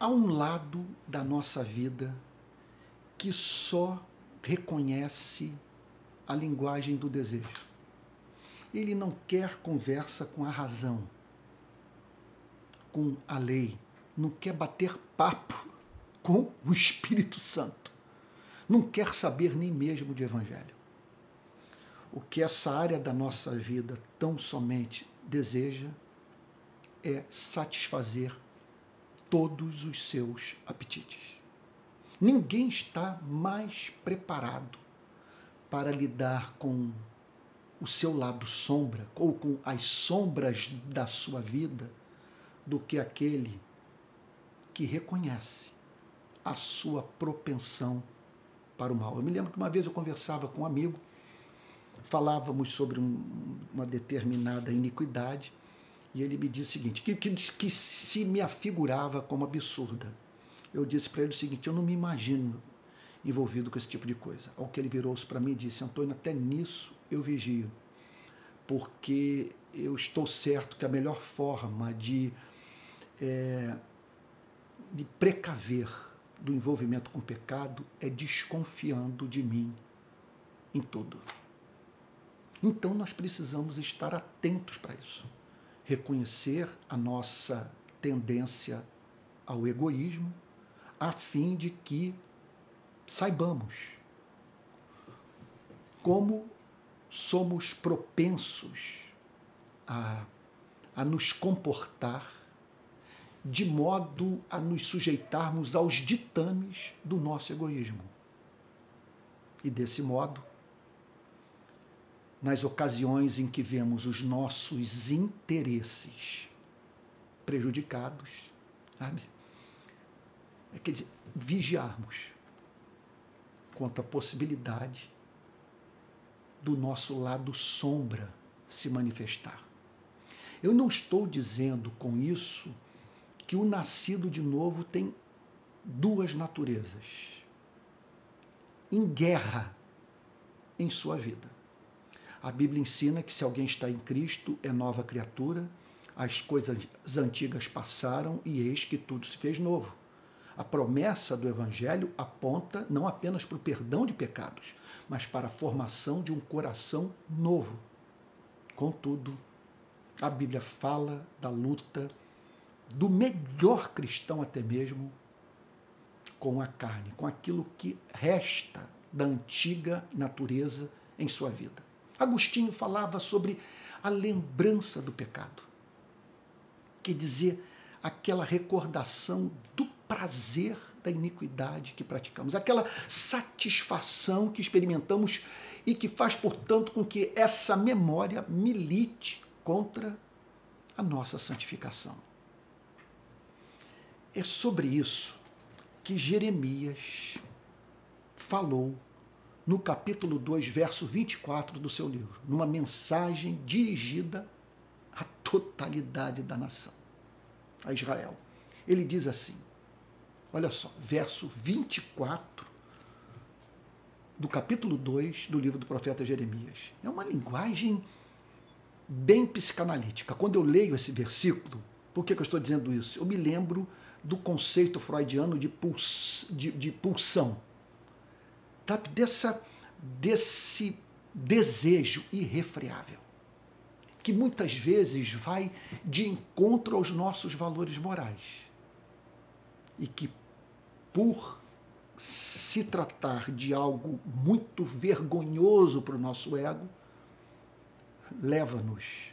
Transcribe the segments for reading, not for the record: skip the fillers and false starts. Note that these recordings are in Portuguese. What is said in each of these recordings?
Há um lado da nossa vida que só reconhece a linguagem do desejo. Ele não quer conversa com a razão, com a lei, não quer bater papo com o Espírito Santo, não quer saber nem mesmo de evangelho. O que essa área da nossa vida tão somente deseja é satisfazer todos os seus apetites. Ninguém está mais preparado para lidar com o seu lado sombra ou com as sombras da sua vida do que aquele que reconhece a sua propensão para o mal. Eu me lembro que uma vez eu conversava com um amigo, falávamos sobre uma determinada iniquidade, e ele me disse o seguinte, que se me afigurava como absurda. Eu disse para ele o seguinte, eu não me imagino envolvido com esse tipo de coisa. Ao que ele virou-se para mim e disse, Antônio, até nisso eu vigio, porque eu estou certo que a melhor forma de precaver do envolvimento com o pecado é desconfiando de mim em tudo. Então nós precisamos estar atentos para isso. Reconhecer a nossa tendência ao egoísmo, a fim de que saibamos como somos propensos a nos comportar de modo a nos sujeitarmos aos ditames do nosso egoísmo. E desse modo, nas ocasiões em que vemos os nossos interesses prejudicados, sabe? Quer dizer, vigiarmos quanto à possibilidade do nosso lado sombra se manifestar. Eu não estou dizendo com isso que o nascido de novo tem duas naturezas em guerra em sua vida. A Bíblia ensina que se alguém está em Cristo, é nova criatura, as coisas antigas passaram e eis que tudo se fez novo. A promessa do Evangelho aponta não apenas para o perdão de pecados, mas para a formação de um coração novo. Contudo, a Bíblia fala da luta do melhor cristão até mesmo com a carne, com aquilo que resta da antiga natureza em sua vida. Agostinho falava sobre a lembrança do pecado, quer dizer, aquela recordação do prazer da iniquidade que praticamos, aquela satisfação que experimentamos e que faz, portanto, com que essa memória milite contra a nossa santificação. É sobre isso que Jeremias falou no capítulo 2, verso 24 do seu livro, numa mensagem dirigida à totalidade da nação, a Israel. Ele diz assim, olha só, verso 24 do capítulo 2 do livro do profeta Jeremias. É uma linguagem bem psicanalítica. Quando eu leio esse versículo, por que eu estou dizendo isso? Eu me lembro do conceito freudiano de pulsão, sabe? Desse desejo irrefreável, que muitas vezes vai de encontro aos nossos valores morais e que, por se tratar de algo muito vergonhoso para o nosso ego, leva-nos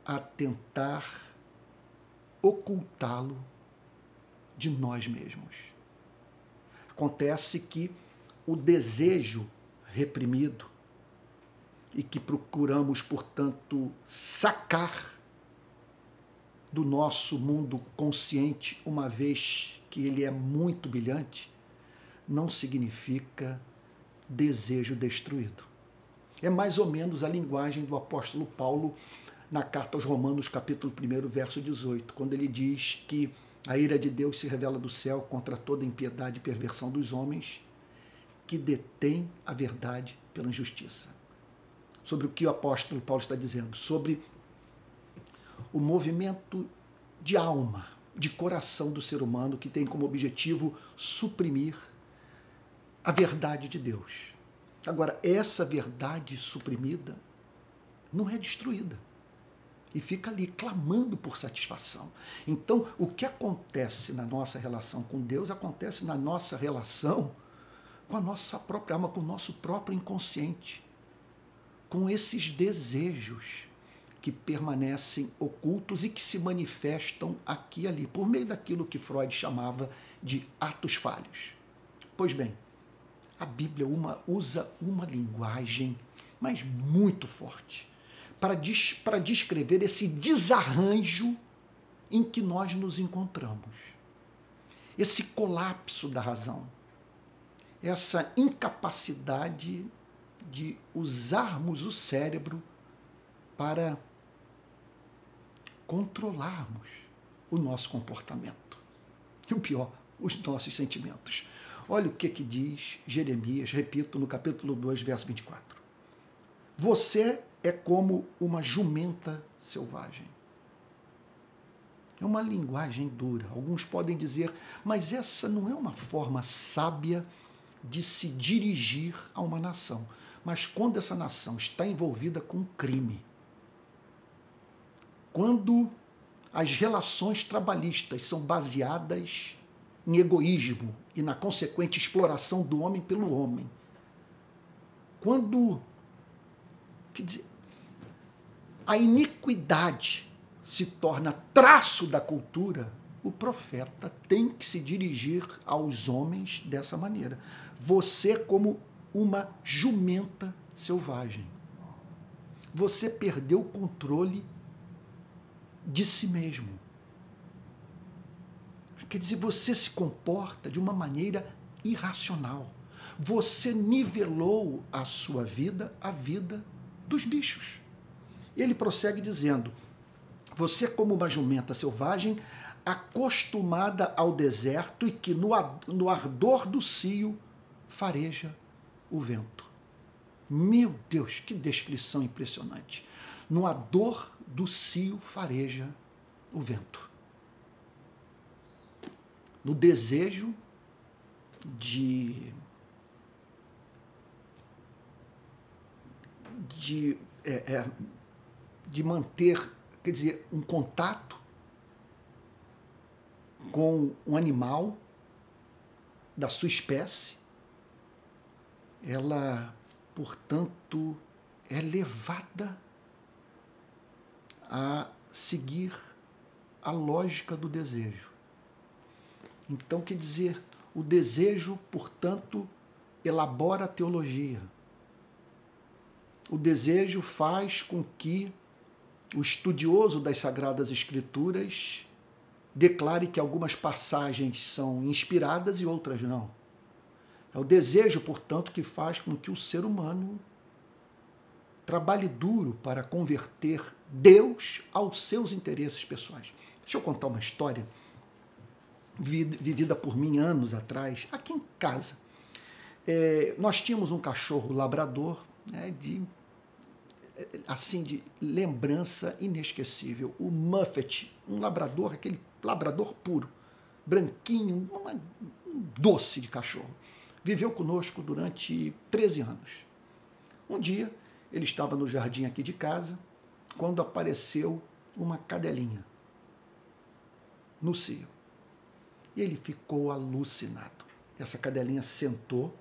a tentar ocultá-lo de nós mesmos. Acontece que o desejo reprimido e que procuramos, portanto, sacar do nosso mundo consciente, uma vez que ele é muito brilhante, não significa desejo destruído. É mais ou menos a linguagem do apóstolo Paulo na carta aos Romanos, capítulo 1, verso 18, quando ele diz que a ira de Deus se revela do céu contra toda impiedade e perversão dos homens que detêm a verdade pela injustiça. Sobre o que o apóstolo Paulo está dizendo? Sobre o movimento de alma de coração do ser humano que tem como objetivo suprimir a verdade de Deus. Agora, essa verdade suprimida não é destruída e fica ali clamando por satisfação. Então, o que acontece na nossa relação com Deus acontece na nossa relação com a nossa própria alma, com o nosso próprio inconsciente, com esses desejos que permanecem ocultos e que se manifestam aqui e ali, por meio daquilo que Freud chamava de atos falhos. Pois bem, a Bíblia usa uma linguagem, mas muito forte, para descrever esse desarranjo em que nós nos encontramos. Esse colapso da razão, essa incapacidade de usarmos o cérebro para controlarmos o nosso comportamento. E o pior, os nossos sentimentos. Olha o que diz Jeremias, repito, no capítulo 2, verso 24. Você é como uma jumenta selvagem. É uma linguagem dura. Alguns podem dizer, mas essa não é uma forma sábia de se dirigir a uma nação. Mas quando essa nação está envolvida com crime, quando as relações trabalhistas são baseadas em egoísmo e na consequente exploração do homem pelo homem, quando, quer dizer, a iniquidade se torna traço da cultura, o profeta tem que se dirigir aos homens dessa maneira. Você como uma jumenta selvagem. Você perdeu o controle de si mesmo. Quer dizer, você se comporta de uma maneira irracional. Você nivelou a sua vida, a vida dos bichos. Ele prossegue dizendo, você como uma jumenta selvagem, acostumada ao deserto e que no ardor do cio fareja o vento. Meu Deus, que descrição impressionante. No ardor do cio fareja o vento. No desejo de manter, quer dizer, um contato com um animal da sua espécie, ela, portanto, é levada a seguir a lógica do desejo. Então, quer dizer, o desejo, portanto, elabora a teologia. O desejo faz com que o estudioso das Sagradas Escrituras declare que algumas passagens são inspiradas e outras não. É o desejo, portanto, que faz com que o ser humano trabalhe duro para converter Deus aos seus interesses pessoais. Deixa eu contar uma história vivida por mim anos atrás, aqui em casa. Nós tínhamos um cachorro labrador, né, de lembrança inesquecível, o Muffet, um labrador, aquele labrador puro, branquinho, um doce de cachorro. Viveu conosco durante 13 anos. Um dia, ele estava no jardim aqui de casa, quando apareceu uma cadelinha no cio. E ele ficou alucinado. Essa cadelinha sentou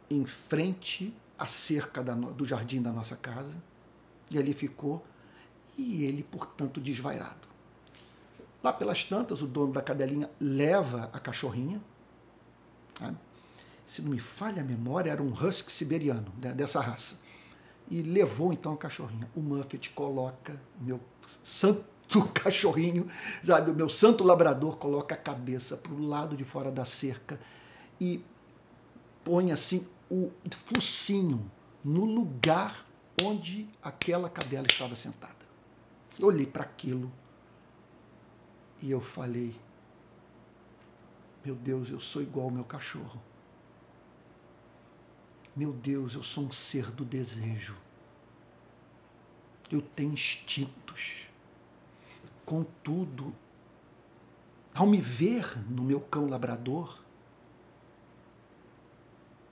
em frente à cerca do jardim da nossa casa, e ali ficou, e ele, portanto, desvairado. Lá pelas tantas, o dono da cadelinha leva a cachorrinha, sabe? Se não me falha a memória, era um husky siberiano, né, dessa raça. E levou então a cachorrinha. O Muffet coloca, meu santo cachorrinho, sabe, o meu santo labrador, coloca a cabeça para o lado de fora da cerca e põe assim o focinho no lugar onde aquela cadela estava sentada. Eu olhei para aquilo e eu falei, meu Deus, eu sou igual ao meu cachorro. Meu Deus, eu sou um ser do desejo. Eu tenho instintos. Contudo, ao me ver no meu cão labrador,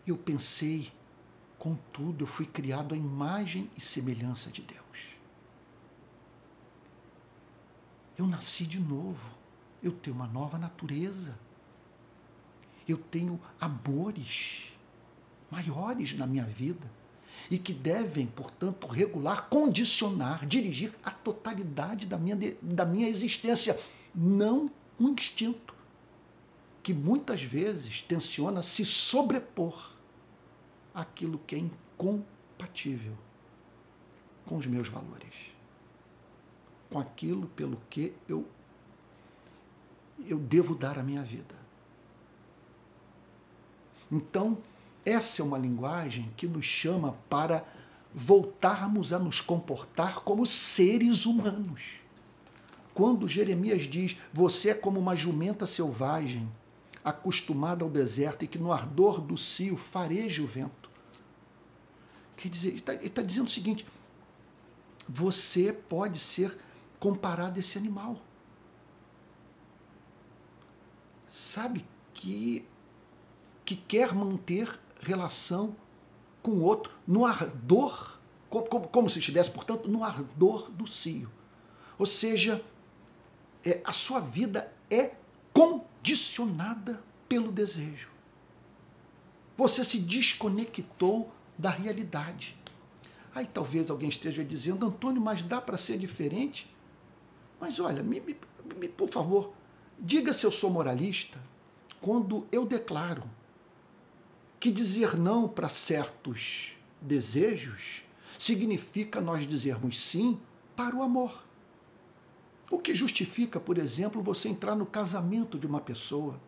eu pensei, contudo, eu fui criado à imagem e semelhança de Deus. Eu nasci de novo, eu tenho uma nova natureza, eu tenho amores maiores na minha vida e que devem, portanto, regular, condicionar, dirigir a totalidade da minha existência, não um instinto que muitas vezes tenciona se sobrepor àquilo que é incompatível com os meus valores, com aquilo pelo que eu devo dar a minha vida. Então, essa é uma linguagem que nos chama para voltarmos a nos comportar como seres humanos. Quando Jeremias diz, você é como uma jumenta selvagem, acostumada ao deserto e que no ardor do cio fareja o vento. Quer dizer, ele está dizendo o seguinte, você pode ser comparado a esse animal. Sabe, que quer manter relação com o outro no ardor, como se estivesse, portanto, no ardor do cio. Ou seja, a sua vida é condicionada pelo desejo. Você se desconectou da realidade. Aí talvez alguém esteja dizendo, Antônio, mas dá para ser diferente? Mas olha, por favor, diga se eu sou moralista quando eu declaro que dizer não para certos desejos significa nós dizermos sim para o amor. O que justifica, por exemplo, você entrar no casamento de uma pessoa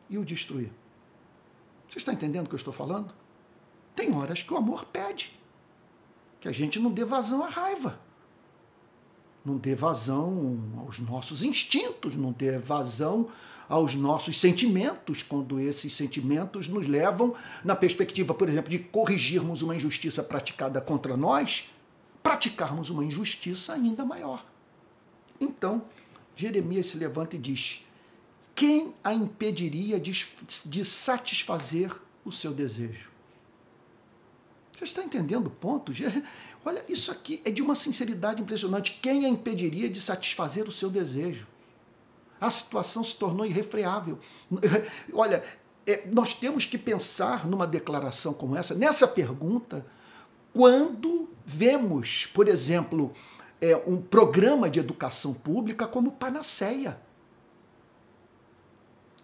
e o destruir. Você está entendendo o que eu estou falando? Tem horas que o amor pede que a gente não dê vazão à raiva, não dê vazão aos nossos instintos, não dê vazão aos nossos sentimentos, quando esses sentimentos nos levam, na perspectiva, por exemplo, de corrigirmos uma injustiça praticada contra nós, praticarmos uma injustiça ainda maior. Então, Jeremias se levanta e diz, quem a impediria de satisfazer o seu desejo? Você está entendendo o ponto? Olha, isso aqui é de uma sinceridade impressionante. Quem a impediria de satisfazer o seu desejo? A situação se tornou irrefreável. Olha, nós temos que pensar numa declaração como essa, nessa pergunta, quando vemos, por exemplo, um programa de educação pública como panaceia.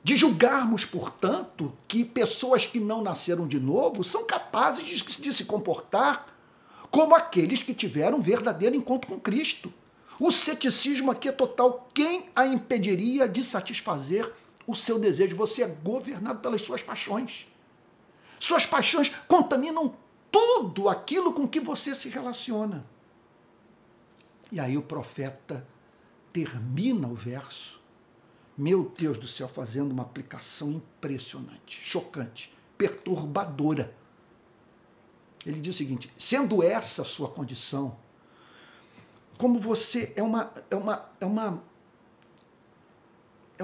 De julgarmos, portanto, que pessoas que não nasceram de novo são capazes de se comportar como aqueles que tiveram um verdadeiro encontro com Cristo. O ceticismo aqui é total. Quem a impediria de satisfazer o seu desejo? Você é governado pelas suas paixões. Suas paixões contaminam tudo aquilo com que você se relaciona. E aí o profeta termina o verso, meu Deus do céu, fazendo uma aplicação impressionante, chocante, perturbadora. Ele diz o seguinte, sendo essa a sua condição, como você é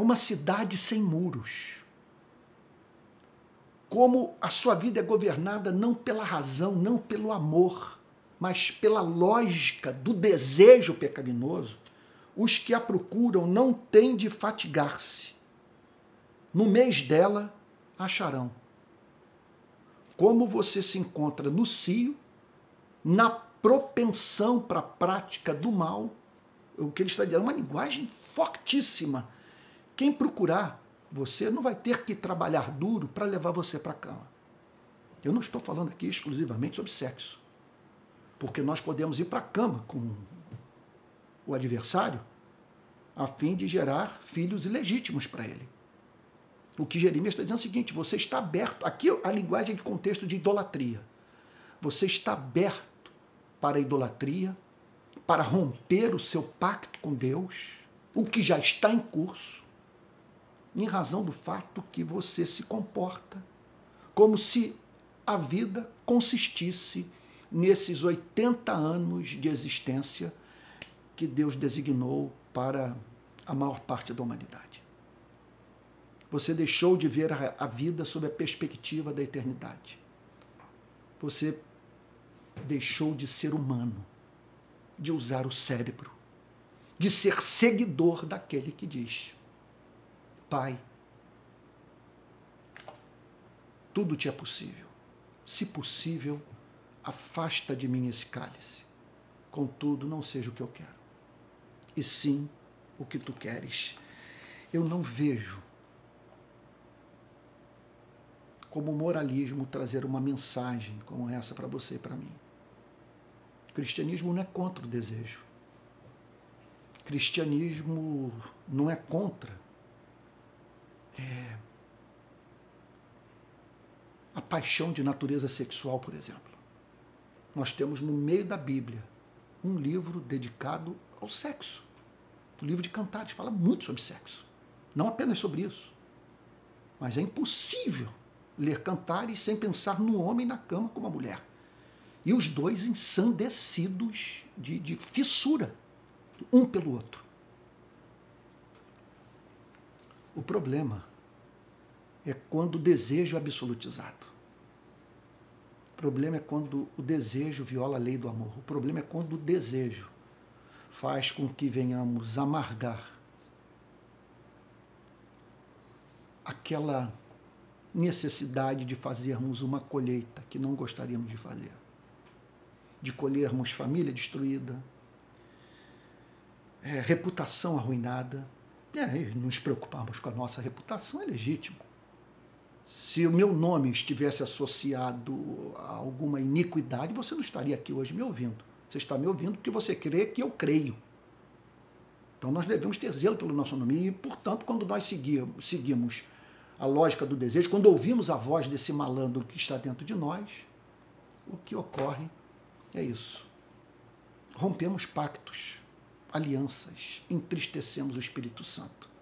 uma cidade sem muros, como a sua vida é governada não pela razão, não pelo amor, mas pela lógica do desejo pecaminoso, os que a procuram não têm de fatigar-se. No mês dela, acharão. Como você se encontra no cio, na propensão para a prática do mal, o que ele está dizendo é uma linguagem fortíssima. Quem procurar você não vai ter que trabalhar duro para levar você para a cama. Eu não estou falando aqui exclusivamente sobre sexo, porque nós podemos ir para a cama com o adversário a fim de gerar filhos ilegítimos para ele. O que Jeremias está dizendo é o seguinte, você está aberto, aqui a linguagem de contexto de idolatria, você está aberto para a idolatria, para romper o seu pacto com Deus, o que já está em curso, em razão do fato que você se comporta como se a vida consistisse nesses 80 anos de existência que Deus designou para a maior parte da humanidade. Você deixou de ver a vida sob a perspectiva da eternidade. Você deixou de ser humano, de usar o cérebro, de ser seguidor daquele que diz: Pai, tudo te é possível. Se possível, afasta de mim esse cálice. Contudo, não seja o que eu quero, e sim o que tu queres. Eu não vejo como moralismo trazer uma mensagem como essa para você e para mim. O cristianismo não é contra o desejo. O cristianismo não é contra a paixão de natureza sexual, por exemplo. Nós temos no meio da Bíblia um livro dedicado ao sexo. O livro de Cantares fala muito sobre sexo. Não apenas sobre isso. Mas é impossível ler Cantares sem pensar no homem na cama com a mulher. E os dois ensandecidos de fissura, um pelo outro. O problema é quando o desejo é absolutizado. O problema é quando o desejo viola a lei do amor. O problema é quando o desejo faz com que venhamos amargar aquela necessidade de fazermos uma colheita que não gostaríamos de fazer. De colhermos família destruída, reputação arruinada. Nos preocuparmos com a nossa reputação é legítimo. Se o meu nome estivesse associado a alguma iniquidade, você não estaria aqui hoje me ouvindo. Você está me ouvindo porque você crê que eu creio. Então nós devemos ter zelo pelo nosso nome e, portanto, quando nós seguimos a lógica do desejo, quando ouvimos a voz desse malandro que está dentro de nós, o que ocorre é isso. Rompemos pactos, alianças, entristecemos o Espírito Santo.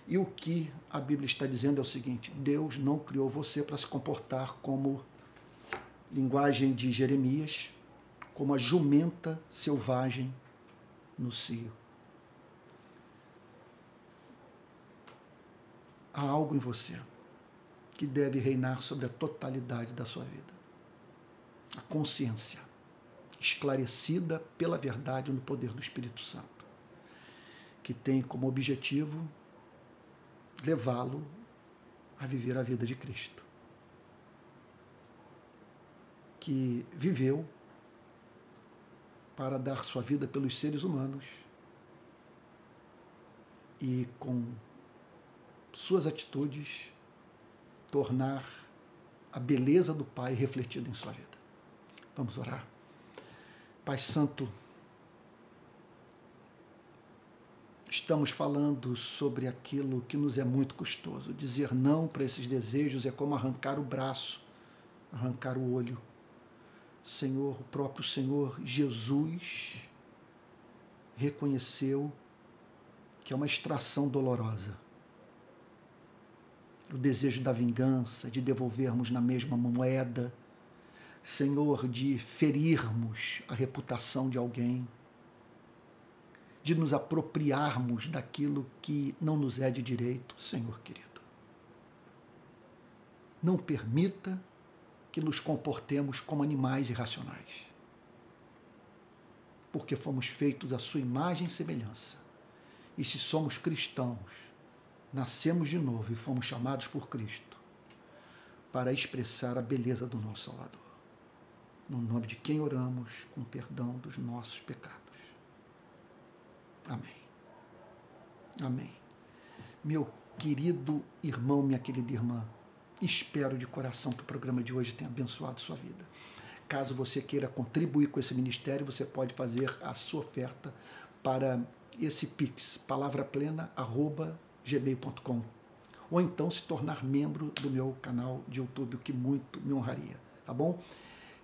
E o que a Bíblia está dizendo é o seguinte: Deus não criou você para se comportar como, linguagem de Jeremias, como a jumenta selvagem no cio. Há algo em você que deve reinar sobre a totalidade da sua vida. A consciência, esclarecida pela verdade no poder do Espírito Santo, que tem como objetivo levá-lo a viver a vida de Cristo, que viveu para dar sua vida pelos seres humanos e com suas atitudes tornar a beleza do Pai refletida em sua vida. Vamos orar. Pai Santo, estamos falando sobre aquilo que nos é muito custoso. Dizer não para esses desejos é como arrancar o braço, arrancar o olho. Senhor, o próprio Senhor Jesus reconheceu que é uma extração dolorosa. O desejo da vingança, de devolvermos na mesma moeda, Senhor, de ferirmos a reputação de alguém, de nos apropriarmos daquilo que não nos é de direito, Senhor querido. Não permita que nos comportemos como animais irracionais, porque fomos feitos à sua imagem e semelhança. E se somos cristãos, nascemos de novo e fomos chamados por Cristo para expressar a beleza do nosso Salvador. No nome de quem oramos, com perdão dos nossos pecados. Amém. Amém. Meu querido irmão, minha querida irmã, espero de coração que o programa de hoje tenha abençoado sua vida. Caso você queira contribuir com esse ministério, você pode fazer a sua oferta para esse Pix, palavraplena@gmail.com, ou então se tornar membro do meu canal de YouTube, o que muito me honraria, tá bom?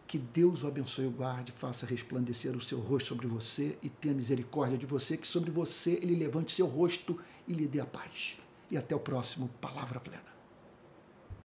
Que Deus o abençoe e o guarde, faça resplandecer o seu rosto sobre você e tenha misericórdia de você, que sobre você ele levante seu rosto e lhe dê a paz. E até o próximo Palavra Plena.